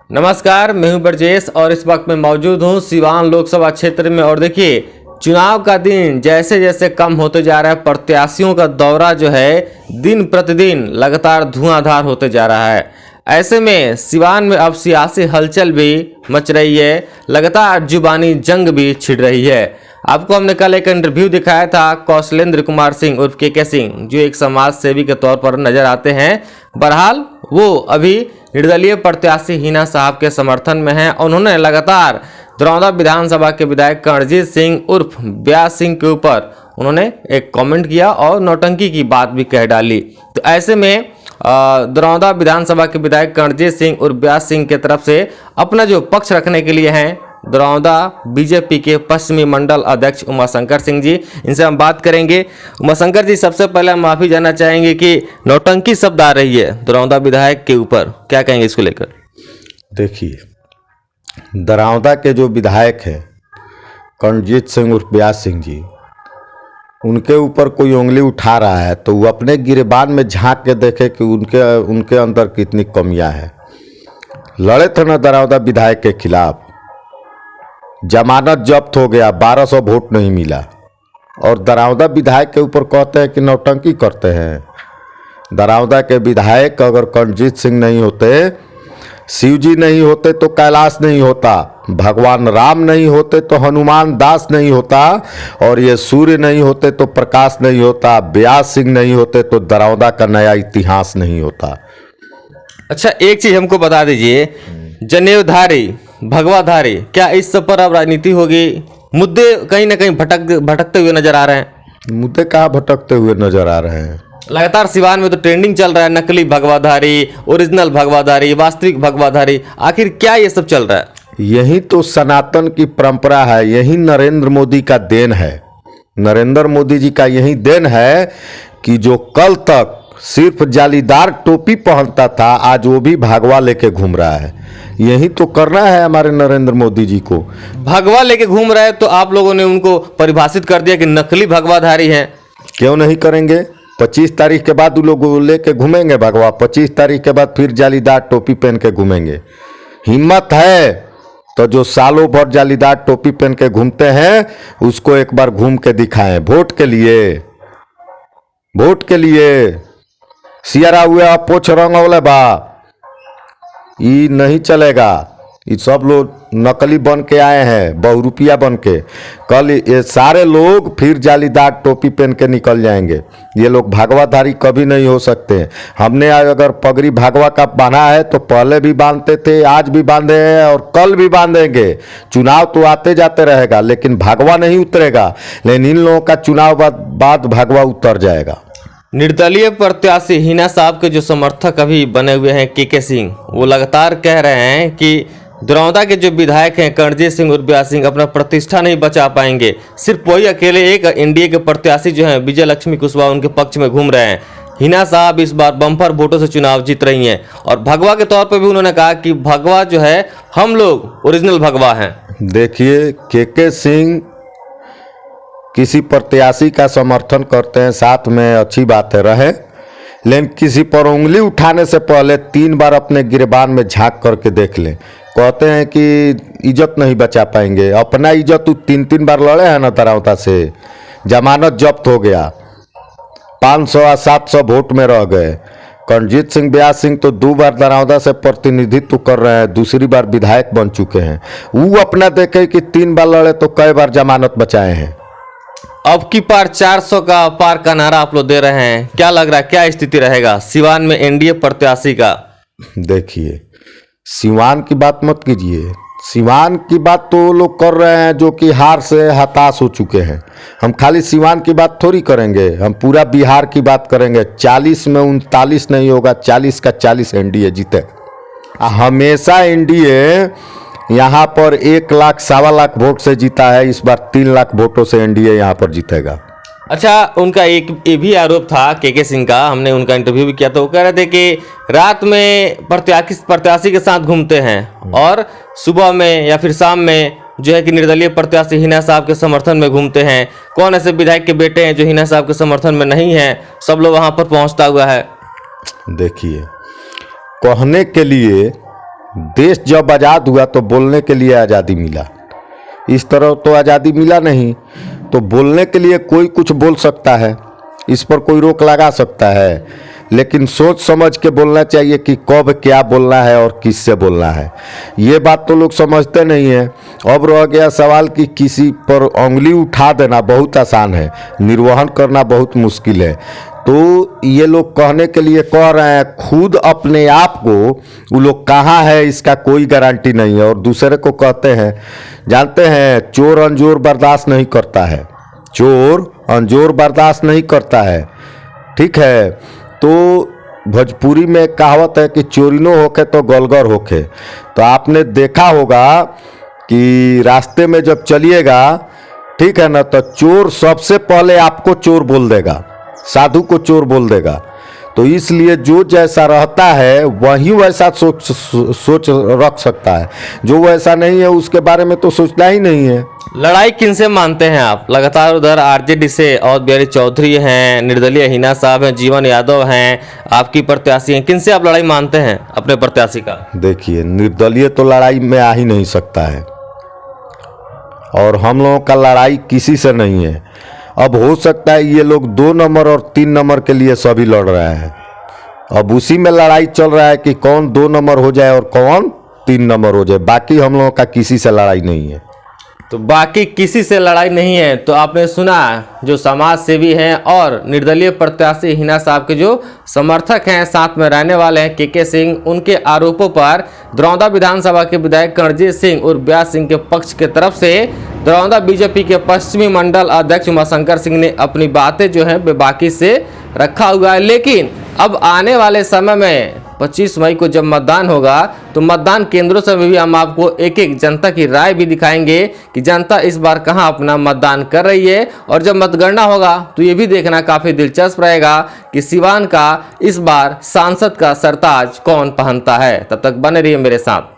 नमस्कार, मैं हूं ब्रजेश और इस वक्त मैं मौजूद हूं सिवान लोकसभा क्षेत्र में। और देखिए, चुनाव का दिन जैसे जैसे कम होते जा रहा है, प्रत्याशियों का दौरा जो है दिन प्रतिदिन लगातार धुआंधार होते जा रहा है। ऐसे में सिवान में अब सियासी हलचल भी मच रही है, लगातार जुबानी जंग भी छिड़ रही है। आपको हमने कल एक इंटरव्यू दिखाया था कौशलेंद्र कुमार सिंह उर्फ के सिंह, जो एक समाज सेवी के तौर पर नजर आते हैं। बहरहाल वो अभी निर्दलीय प्रत्याशी हिना साहब के समर्थन में हैं। उन्होंने लगातार दरौंदा विधानसभा के विधायक कर्णजीत सिंह उर्फ ब्यास सिंह के ऊपर उन्होंने एक कमेंट किया और नौटंकी की बात भी कह डाली। तो ऐसे में दरौंदा विधानसभा के विधायक कर्णजीत सिंह उर्फ ब्यास सिंह के तरफ से अपना जो पक्ष रखने के लिए हैं दरौंदा बीजेपी के पश्चिमी मंडल अध्यक्ष उमाशंकर सिंह जी, इनसे हम बात करेंगे। उमाशंकर जी, सबसे पहले हम माफी जानना चाहेंगे कि नौटंकी शब्द आ रही है दरौंदा विधायक के ऊपर, क्या कहेंगे इसको लेकर? देखिए, दरौंदा के जो विधायक हैं कर्णजीत सिंह उर्फ ब्यास सिंह जी, उनके ऊपर कोई उंगली उठा रहा है तो वो अपने गिरेबान में झांक के देखे कि उनके अंदर कितनी कमियां हैं। लड़े थे ना दरौंदा विधायक के खिलाफ, जमानत जब्त हो गया, 1200 वोट नहीं मिला, और दरौंदा विधायक के ऊपर कहते हैं कि नौटंकी करते हैं। दरौंदा के विधायक अगर कर्णजीत सिंह नहीं होते, शिव जी नहीं होते तो कैलाश नहीं होता, भगवान राम नहीं होते तो हनुमान दास नहीं होता, और ये सूर्य नहीं होते तो प्रकाश नहीं होता, ब्यास सिंह नहीं होते तो दरौंदा का नया इतिहास नहीं होता। अच्छा, एक चीज हमको बता दीजिए, जनेऊधारी भगवाधारी, क्या इस सब पर अब राजनीति होगी? मुद्दे कहीं ना कहीं भटकते हुए नजर आ रहे हैं। मुद्दे कहाँ भटकते हुए नजर आ रहे हैं? लगातार सिवान में तो ट्रेंडिंग चल रहा है, नकली भगवाधारी, ओरिजिनल भगवाधारी, वास्तविक भगवाधारी। आखिर क्या ये सब चल रहा है? यही तो सनातन की परंपरा है, यही नरेंद्र मोदी का देन है। नरेंद्र मोदी जी का यही देन है कि जो कल तक सिर्फ जालीदार टोपी पहनता था, आज वो भी भगवा लेके घूम रहा है। यही तो करना है हमारे नरेंद्र मोदी जी को। भगवा लेके घूम रहे हैं तो आप लोगों ने उनको परिभाषित कर दिया कि नकली भगवाधारी हैं। क्यों नहीं करेंगे? 25 तारीख के बाद वो लोग लेके घूमेंगे भगवा, 25 तारीख के बाद फिर जालीदार टोपी पहन के घूमेंगे। हिम्मत है तो जो सालों भर जालीदार टोपी पहन के घूमते हैं उसको एक बार घूम के दिखाएं। वोट के लिए, वोट के लिए सियारा हुआ पोछ रंगौले बा, ये नहीं चलेगा। ये सब लोग नकली बन के आए हैं, बहुरूपिया बन के। कल ये सारे लोग फिर जालीदार टोपी पहन के निकल जाएंगे। ये लोग भागवाधारी कभी नहीं हो सकते। हमने अगर पगड़ी भागवा का बांधा है तो पहले भी बांधते थे, आज भी बांधे हैं और कल भी बांधेंगे। चुनाव तो आते जाते रहेगा लेकिन भागवा नहीं उतरेगा, लेकिन इन लोगों का चुनाव बाद भागवा उतर जाएगा। निर्दलीय प्रत्याशी हिना साहब के जो समर्थक अभी बने हुए हैं के सिंह, वो लगातार कह रहे हैं कि दरौंदा के जो विधायक हैं कर्णजीत सिंह उर्फ ब्यास सिंह अपना प्रतिष्ठा नहीं बचा पाएंगे। सिर्फ वही अकेले एक एनडीए के प्रत्याशी जो हैं विजय लक्ष्मी कुशवाहा, उनके पक्ष में घूम रहे हैं। हिना साहब इस बार बम्पर वोटों से चुनाव जीत रही हैं। और भगवा के तौर पर भी उन्होंने कहा कि भगवा जो है हम लोग ओरिजिनल भगवा हैं। देखिए, के सिंह किसी प्रत्याशी का समर्थन करते हैं, साथ में अच्छी बात है रहे, लेकिन किसी पर उंगली उठाने से पहले 3 बार अपने गिरेबान में झांक करके देख लें। कहते हैं कि इज्जत नहीं बचा पाएंगे, अपना इज्जत 3 बार लड़े हैं ना दरौंदा से, जमानत जब्त हो गया, 500 या 700 वोट में रह गए। कर्णजीत सिंह ब्यास सिंह तो 2 बार दरौंदा से प्रतिनिधित्व कर रहे हैं, दूसरी बार विधायक बन चुके हैं। वो अपना देखे कि 3 बार लड़े तो कई बार जमानत बचाए हैं। अब की पार 400 का पार का नारा आप लोग दे रहे हैं, क्या लग रहा है क्या स्थिति रहेगा सिवान में एनडीए प्रत्याशी का? देखिए, सिवान की बात मत कीजिए। सिवान की बात तो वो लोग कर रहे हैं जो कि हार से हताश हो चुके हैं। हम खाली सिवान की बात थोड़ी करेंगे, हम पूरा बिहार की बात करेंगे। 40 में 39 नहीं होगा, 40 का 40 एनडीए जीते। हमेशा एनडीए यहाँ पर 1 लाख 1.25 लाख वोट से जीता है, इस बार 3 लाख वोटों से एनडीए यहाँ पर जीतेगा। अच्छा, उनका एक ये भी आरोप था के सिंह का, हमने उनका इंटरव्यू भी किया, तो वो कह रहे थे कि रात में प्रत्याशी के साथ घूमते हैं और सुबह में या फिर शाम में जो है कि निर्दलीय प्रत्याशी हिना साहब के समर्थन में घूमते हैं। कौन ऐसे विधायक के बेटे हैं जो हिना साहब के समर्थन में नहीं हैं? सब लोग वहाँ पर पहुँचता हुआ है। देखिए, कहने के लिए देश जब आज़ाद हुआ तो बोलने के लिए आज़ादी मिला, इस तरह तो आज़ादी मिला नहीं। तो बोलने के लिए कोई कुछ बोल सकता है, इस पर कोई रोक लगा सकता है, लेकिन सोच समझ के बोलना चाहिए कि कब क्या बोलना है और किससे बोलना है। ये बात तो लोग समझते नहीं है। अब रह गया सवाल कि किसी पर उंगली उठा देना बहुत आसान है, निर्वहन करना बहुत मुश्किल है। तो ये लोग कहने के लिए कह रहे हैं, खुद अपने आप को वो लोग कहाँ है इसका कोई गारंटी नहीं है, और दूसरे को कहते हैं। जानते हैं, चोर अंजोर बर्दाश्त नहीं करता है, चोर अंजोर बर्दाश्त नहीं करता है, ठीक है। तो भोजपुरी में एक कहावत है कि चोरिनो होके तो गलगर होके। तो आपने देखा होगा कि रास्ते में जब चलिएगा, ठीक है ना, तो चोर सबसे पहले आपको चोर बोल देगा, साधु को चोर बोल देगा। तो इसलिए जो जैसा रहता है वही वैसा सोच रख सकता है, जो वैसा नहीं है उसके बारे में तो सोचना ही नहीं है। लड़ाई किनसे मानते हैं आप? लगातार उधर आरजेडी से और बिहारी चौधरी हैं, निर्दलीय हिना साहब हैं, जीवन यादव हैं, आपकी प्रत्याशी हैं, किनसे आप लड़ाई मानते हैं अपने प्रत्याशी का? देखिए, निर्दलीय तो लड़ाई में आ ही नहीं सकता है, और हम लोगों का लड़ाई किसी से नहीं है। अब हो सकता है ये लोग 2 नंबर और 3 नंबर के लिए सभी लड़ रहे हैं, अब उसी में लड़ाई चल रहा है कि कौन 2 नंबर हो जाए और कौन 3 नंबर हो जाए। बाकी हम लोगों का किसी से लड़ाई नहीं है। तो बाकी किसी से लड़ाई नहीं है। तो आपने सुना, जो समाज सेवी हैं और निर्दलीय प्रत्याशी हिना साहब के जो समर्थक हैं, साथ में रहने वाले हैं के सिंह, उनके आरोपों पर दरौंदा विधानसभा के विधायक करणजीत सिंह और व्यास सिंह के पक्ष के तरफ से दरौंदा बीजेपी के पश्चिमी मंडल अध्यक्ष उमाशंकर सिंह ने अपनी बातें जो है बेबाकी से रखा हुआ है। लेकिन अब आने वाले समय में 25 मई को जब मतदान होगा, तो मतदान केंद्रों से भी हम आपको एक एक जनता की राय भी दिखाएंगे कि जनता इस बार कहां अपना मतदान कर रही है। और जब मतगणना होगा तो ये भी देखना काफ़ी दिलचस्प रहेगा कि सिवान का इस बार सांसद का सरताज कौन पहनता है। तब तक बने रहिए मेरे साथ।